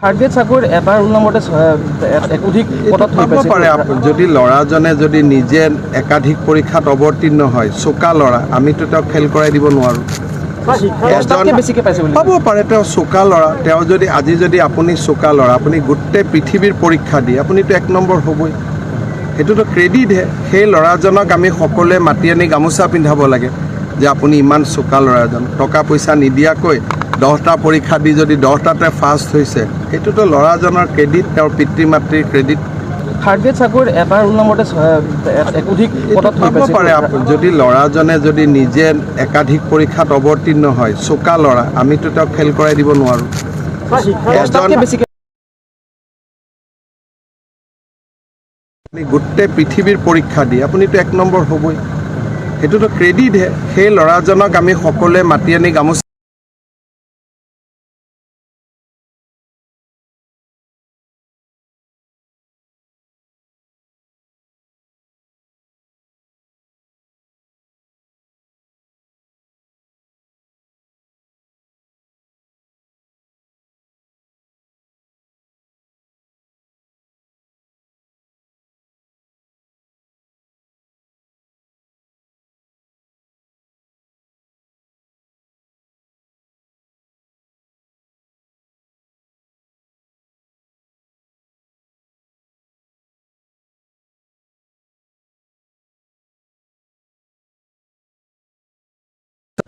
Third চাকৰি এবাৰ roll নম্বৰতে অধিক পদত পাব পাৰে। যদি ল'ৰাজনে যদি নিজে একাধিক পৰীক্ষাত অৱতীৰ্ণ হয়, চোকা ল'ৰা, আমিতো তেওঁক ফেইল কৰাই দিব নোৱাৰোঁ। বেছিকৈ পাইছে বুলি পাব পাৰে। তেওঁ চোকা ল'ৰা, তেওঁ যদি আজি যদি আপুনি চোকা ল'ৰা, আপুনি গোটেই পৃথিৱীৰ পৰীক্ষা দি আপুনিতো 1 নম্বৰ হ'বই, সেইটোতো ক্ৰেডিটহে। সেই ল'ৰাজনক আমি সকলোৱে মাতি আনি গামোচা পিন্ধাব লাগে যে আপুনি ইমান চোকা ল'ৰাজন, টকা পইচা নিদিয়াকৈ 10টা পৰীক্ষা দি যদি 10টাতে ফাৰ্ষ্ট হৈছে, সেইটোতো ল'ৰাজনৰ ক্ৰেডিট, তেওঁৰ পিতৃ মাতৃৰ ক্ৰেডিট। থাৰ্ড চাকৰি এবাৰ ৰোল নম্বৰতে অধিক পদত পাব পাৰে। যদি ল'ৰাজনে যদি নিজে একাধিক পৰীক্ষাত অৱতীৰ্ণ হয়, চোকা ল'ৰা, আমিতো তেওঁক ফেইল কৰাই দিব নোৱাৰোঁ। গোটেই পৃথিৱীৰ পৰীক্ষা দি আপুনিতো 1 নম্বৰ হ'বই, সেইটোতো ক্ৰেডিটহে। সেই ল'ৰাজনক আমি সকলোৱে মাতি আনি গামোচা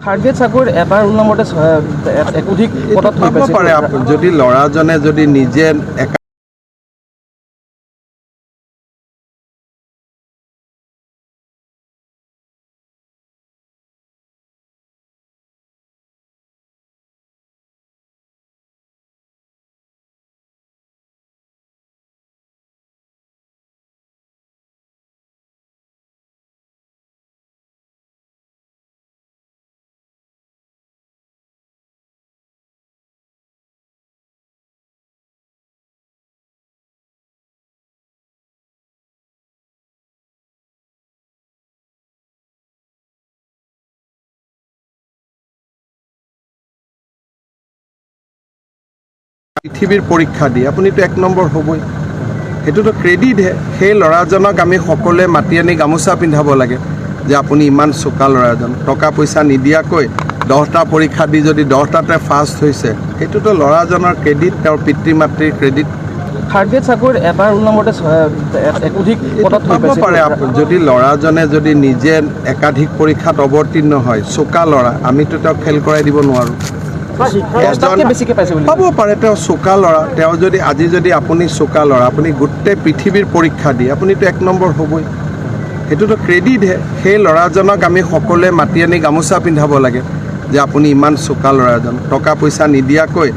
থাৰ্ড চাকৰি এবাৰ ৰোল নম্বৰতে অধিক পদত পাব পাৰে। যদি ল'ৰাজনে যদি নিজে পৃথিৱীৰ পৰীক্ষা দি আপুনিতো 1 নম্বৰ হ'বই, সেইটোতো ক্ৰেডিটহে। সেই ল'ৰাজনক আমি সকলোৱে মাতি আনি গামোচা পিন্ধাব লাগে যে আপুনি ইমান চোকা ল'ৰাজন, টকা পইচা নিদিয়াকৈ 10টা পৰীক্ষা দি যদি 10টাতে ফাৰ্ষ্ট হৈছে, সেইটোতো ল'ৰাজনৰ ক্ৰেডিট, তেওঁৰ পিতৃ মাতৃৰ ক্ৰেডিট। থাৰ্ড চাকৰি এবাৰ ৰোল নম্বৰতে অধিক পদত পাব পাৰে। যদি ল'ৰাজনে যদি নিজে একাধিক পৰীক্ষাত অৱতীৰ্ণ হয়, চোকা ল'ৰা, আমিতো তেওঁক ফেইল কৰাই দিব নোৱাৰোঁ। বেছিকৈ পাইছে বুলি পাব পাৰে। তেওঁ চোকা ল'ৰা, তেওঁ যদি আজি যদি আপুনি চোকা ল'ৰা, আপুনি গোটেই পৃথিৱীৰ পৰীক্ষা দি আপুনিতো 1 নম্বৰ হ'বই, সেইটোতো ক্ৰেডিটহে। সেই ল'ৰাজনক আমি সকলোৱে মাতি আনি গামোচা পিন্ধাব লাগে যে আপুনি ইমান চোকা ল'ৰাজন, টকা পইচা নিদিয়াকৈ